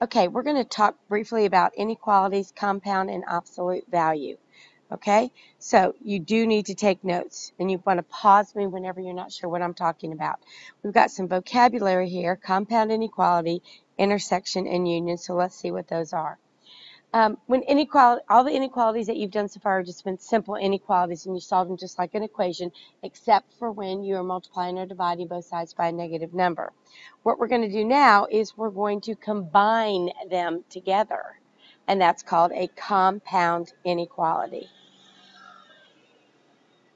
Okay, we're going to talk briefly about inequalities, compound, and absolute value. Okay, so you do need to take notes, and you want to pause me whenever you're not sure what I'm talking about. We've got some vocabulary here: compound, inequality, intersection, and union. So let's see what those are. When inequality, all the inequalities that you've done so far have just been simple inequalities, and you solve them just like an equation, except for when you are multiplying or dividing both sides by a negative number. What we're going to do now is we're going to combine them together, and that's called a compound inequality.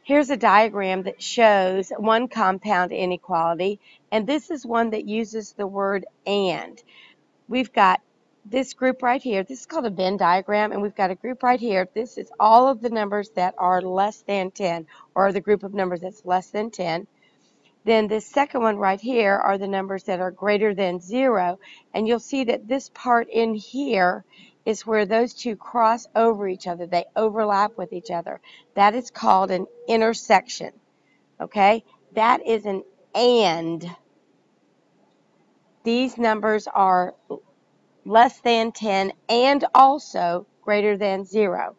Here's a diagram that shows one compound inequality, and this is one that uses the word and. We've got this group right here. This is called a Venn diagram, and we've got a group right here. This is all of the numbers that are less than 10, or the group of numbers that's less than 10. Then this second one right here are the numbers that are greater than 0, and you'll see that this part in here is where those two cross over each other. They overlap with each other. That is called an intersection. Okay? That is an and. These numbers are less than 10 and also greater than 0.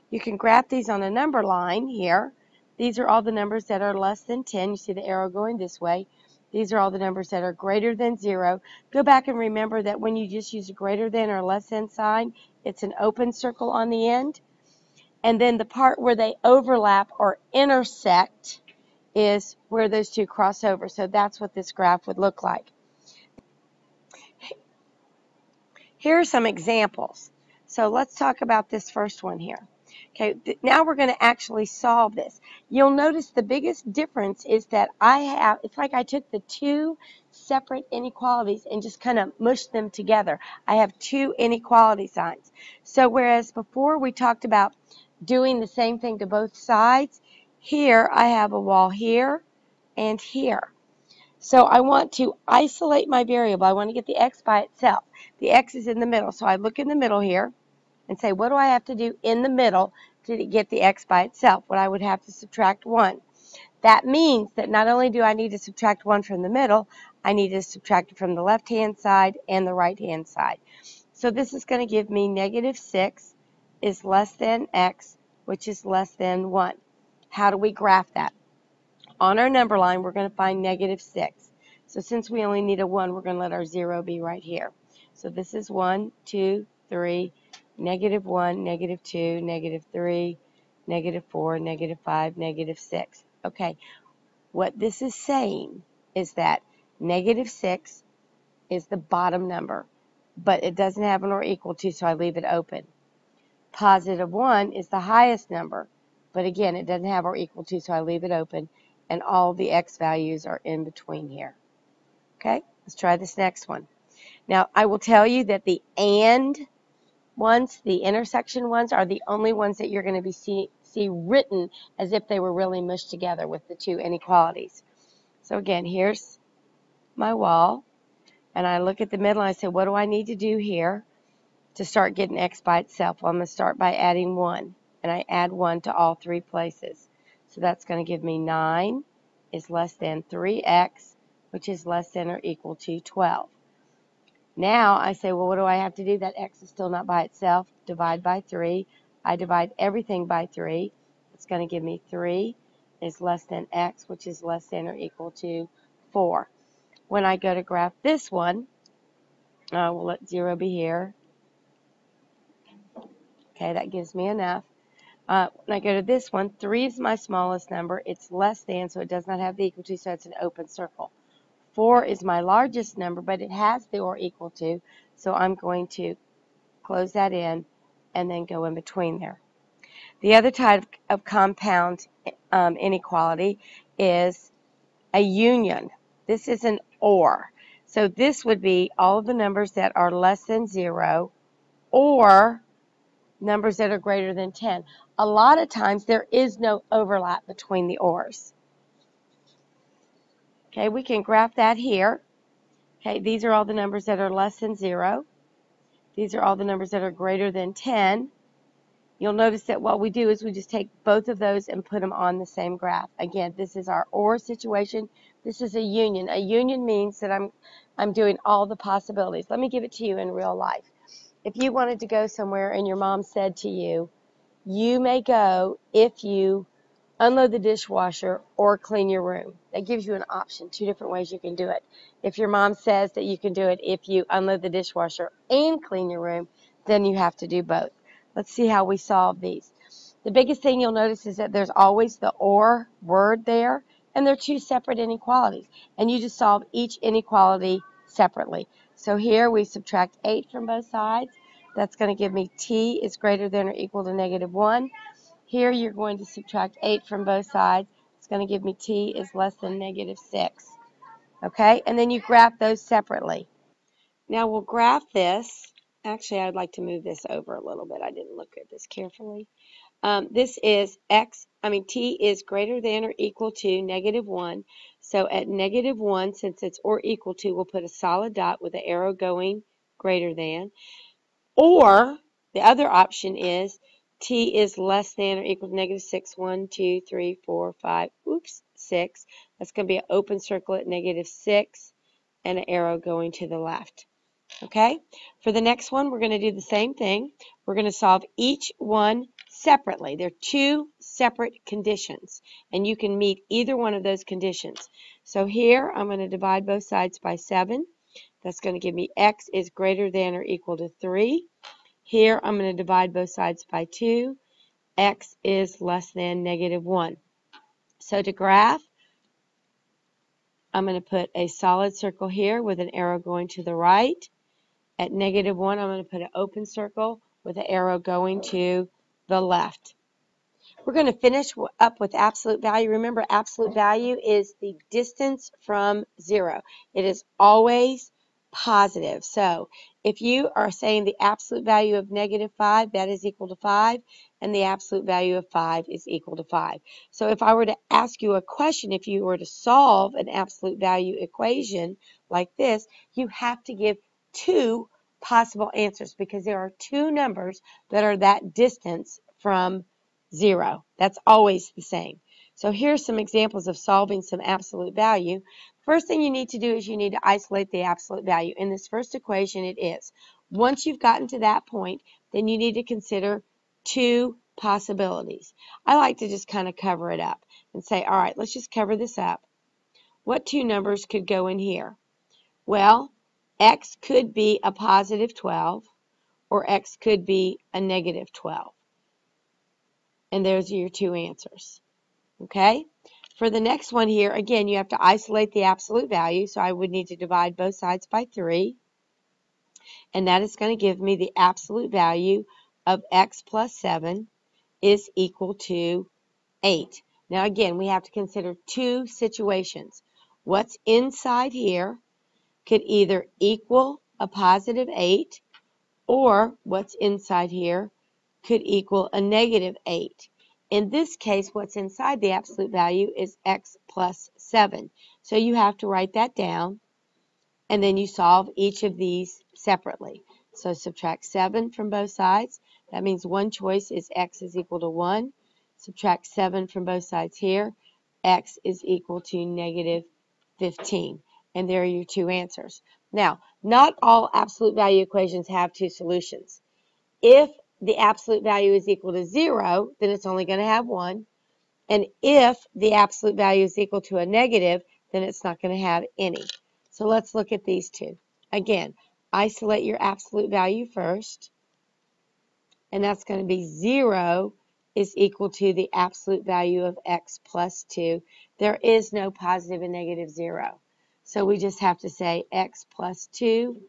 You can graph these on a number line here. These are all the numbers that are less than 10. You see the arrow going this way. These are all the numbers that are greater than 0. Go back and remember that when you just use a greater than or less than sign, it's an open circle on the end. And then the part where they overlap or intersect is where those two cross over. So that's what this graph would look like. Here are some examples. So let's talk about this first one here. Okay, now we're going to actually solve this. You'll notice the biggest difference is that it's like I took the two separate inequalities and just kind of mushed them together. I have two inequality signs. So whereas before we talked about doing the same thing to both sides, here I have a wall here and here. So I want to isolate my variable. I want to get the x by itself. The x is in the middle. So I look in the middle here and say, what do I have to do in the middle to get the x by itself? Well, I would have to subtract 1. That means that not only do I need to subtract 1 from the middle, I need to subtract it from the left-hand side and the right-hand side. So this is going to give me negative 6 is less than x, which is less than 1. How do we graph that? On our number line, we're going to find negative 6. So since we only need a 1, we're going to let our 0 be right here. So this is 1, 2, 3, negative 1, negative 2, negative 3, negative 4, negative 5, negative 6. Okay, what this is saying is that negative 6 is the bottom number, but it doesn't have an or equal to, so I leave it open. Positive 1 is the highest number, but again, it doesn't have or equal to, so I leave it open. And all the x values are in between here. Okay, let's try this next one. Now, I will tell you that the and ones, the intersection ones, are the only ones that you're going to be see written as if they were really mushed together with the two inequalities. So again, here's my wall, and I look at the middle and I say, what do I need to do here to start getting x by itself? Well, I'm going to start by adding 1, and I add 1 to all three places. So that's going to give me 9 is less than 3x, which is less than or equal to 12. Now I say, well, what do I have to do? That x is still not by itself. Divide by 3. I divide everything by 3. It's going to give me 3 is less than x, which is less than or equal to 4. When I go to graph this one, we'll let 0 be here. Okay, that gives me enough. When I go to this one, 3 is my smallest number. It's less than, so it does not have the equal to, so it's an open circle. 4 is my largest number, but it has the or equal to, so I'm going to close that in and then go in between there. The other type of compound inequality is a union. This is an or. So this would be all of the numbers that are less than 0 or numbers that are greater than 10. A lot of times there is no overlap between the ors. Okay, we can graph that here. Okay, these are all the numbers that are less than 0. These are all the numbers that are greater than 10. You'll notice that what we do is we just take both of those and put them on the same graph. Again, this is our or situation. This is a union. A union means that I'm doing all the possibilities. Let me give it to you in real life. If you wanted to go somewhere and your mom said to you, you may go if you unload the dishwasher or clean your room. That gives you an option, two different ways you can do it. If your mom says that you can do it if you unload the dishwasher and clean your room, then you have to do both. Let's see how we solve these. The biggest thing you'll notice is that there's always the or word there, and they're two separate inequalities. And you just solve each inequality separately. So here we subtract 8 from both sides. That's going to give me t is greater than or equal to -1. Here you're going to subtract 8 from both sides. It's going to give me t is less than -6. Okay, and then you graph those separately. Now we'll graph this. Actually, I'd like to move this over a little bit. I didn't look at this carefully. This is t is greater than or equal to -1. So at -1, since it's or equal to, we'll put a solid dot with the arrow going greater than. Or the other option is t is less than or equal to -6. 1, 2, 3, 4, 5, 6. That's going to be an open circle at -6 and an arrow going to the left. Okay? For the next one, we're going to do the same thing. We're going to solve each one separately. They're two separate conditions, and you can meet either one of those conditions. So here, I'm going to divide both sides by 7. That's going to give me x is greater than or equal to 3. Here, I'm going to divide both sides by 2. X is less than -1. So to graph, I'm going to put a solid circle here with an arrow going to the right. At -1, I'm going to put an open circle with an arrow going to the left. We're going to finish up with absolute value. Remember, absolute value is the distance from 0. It is always positive. So if you are saying the absolute value of -5, that is equal to 5, and the absolute value of 5 is equal to 5. So if I were to ask you a question, if you were to solve an absolute value equation like this, you have to give two possible answers because there are two numbers that are that distance from 0. That's always the same. So here's some examples of solving some absolute value. First thing you need to do is you need to isolate the absolute value. In this first equation, it is. Once you've gotten to that point, then you need to consider two possibilities. I like to just kind of cover it up and say, all right, let's just cover this up. What two numbers could go in here? Well, x could be a positive 12, or x could be a -12. And there's your two answers. Okay? For the next one here, again, you have to isolate the absolute value, so I would need to divide both sides by 3. And that is going to give me the absolute value of x plus 7 is equal to 8. Now, again, we have to consider two situations. What's inside here could either equal a positive 8, or what's inside here could equal a -8. In this case, what's inside the absolute value is x plus 7. So you have to write that down, and then you solve each of these separately. So subtract 7 from both sides. That means one choice is x is equal to 1. Subtract 7 from both sides here. X is equal to -15. And there are your two answers. Now, not all absolute value equations have two solutions. If the absolute value is equal to 0, then it's only going to have one. And if the absolute value is equal to a negative, then it's not going to have any. So let's look at these two. Again, isolate your absolute value first. And that's going to be 0 is equal to the absolute value of x plus 2. There is no positive and negative 0. So we just have to say x plus 2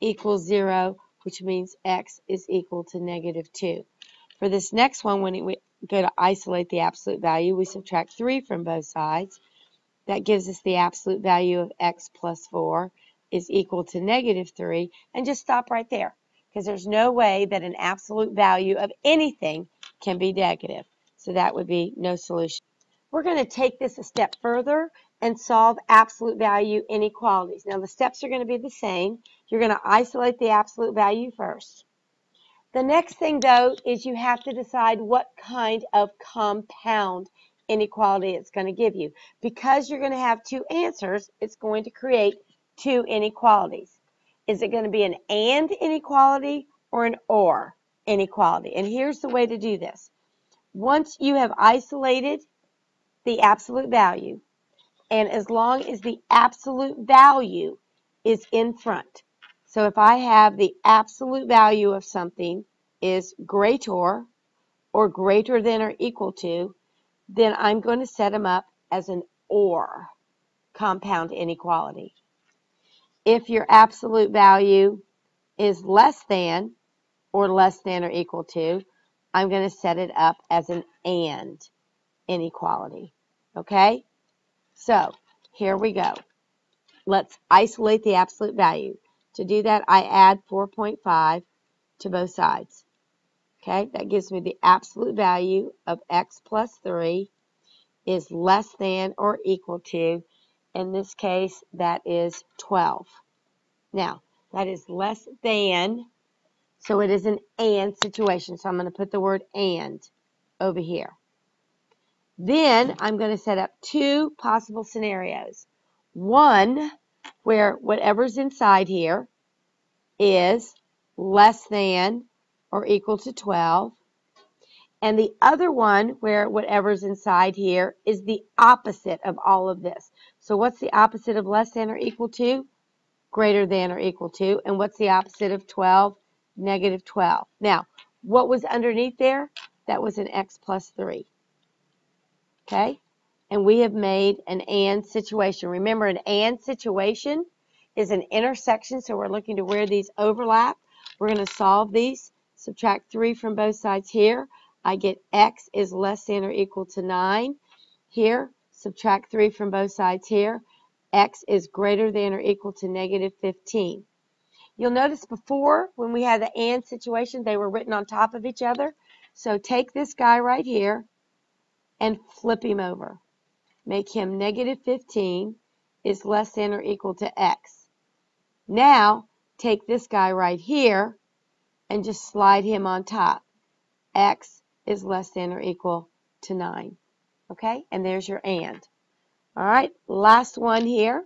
equals 0, which means x is equal to -2. For this next one, when we go to isolate the absolute value, we subtract 3 from both sides. That gives us the absolute value of x plus 4 is equal to -3, and just stop right there, because there's no way that an absolute value of anything can be negative. So that would be no solution. We're going to take this a step further and solve absolute value inequalities. Now the steps are going to be the same. You're going to isolate the absolute value first. The next thing, though, is you have to decide what kind of compound inequality it's going to give you. Because you're going to have two answers, it's going to create two inequalities. Is it going to be an and inequality or an or inequality? And here's the way to do this. Once you have isolated the absolute value, and as long as the absolute value is in front. So if I have the absolute value of something is greater or greater than or equal to, then I'm going to set them up as an or compound inequality. If your absolute value is less than or equal to, I'm going to set it up as an and inequality. Okay? So here we go. Let's isolate the absolute value. To do that, I add 4.5 to both sides. Okay, that gives me the absolute value of x plus 3 is less than or equal to, in this case, that is 12. Now, that is less than, so it is an and situation. So I'm going to put the word and over here. Then I'm going to set up two possible scenarios. One where whatever's inside here is less than or equal to 12. And the other one where whatever's inside here is the opposite of all of this. So what's the opposite of less than or equal to? Greater than or equal to. And what's the opposite of 12? Negative 12. Now, what was underneath there? That was an x plus 3. Okay? And we have made an and situation. Remember, an and situation is an intersection, so we're looking to where these overlap. We're going to solve these. Subtract 3 from both sides here. I get x is less than or equal to 9. Here, subtract 3 from both sides here. X is greater than or equal to negative 15. You'll notice before, when we had the and situation, they were written on top of each other. So take this guy right here and flip him over. Make him negative 15 is less than or equal to x. Now, take this guy right here and just slide him on top. X is less than or equal to 9. Okay, and there's your and. All right, last one here.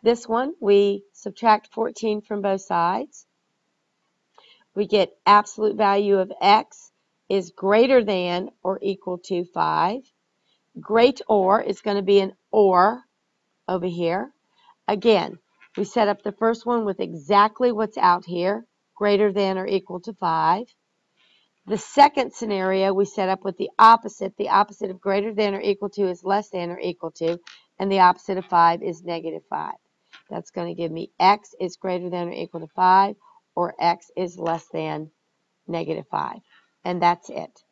This one, we subtract 14 from both sides. We get absolute value of x is greater than or equal to 5. Great or is going to be an or over here. Again, we set up the first one with exactly what's out here, greater than or equal to 5. The second scenario we set up with the opposite. The opposite of greater than or equal to is less than or equal to, and the opposite of 5 is negative 5. That's going to give me x is greater than or equal to 5, or x is less than negative 5. And that's it.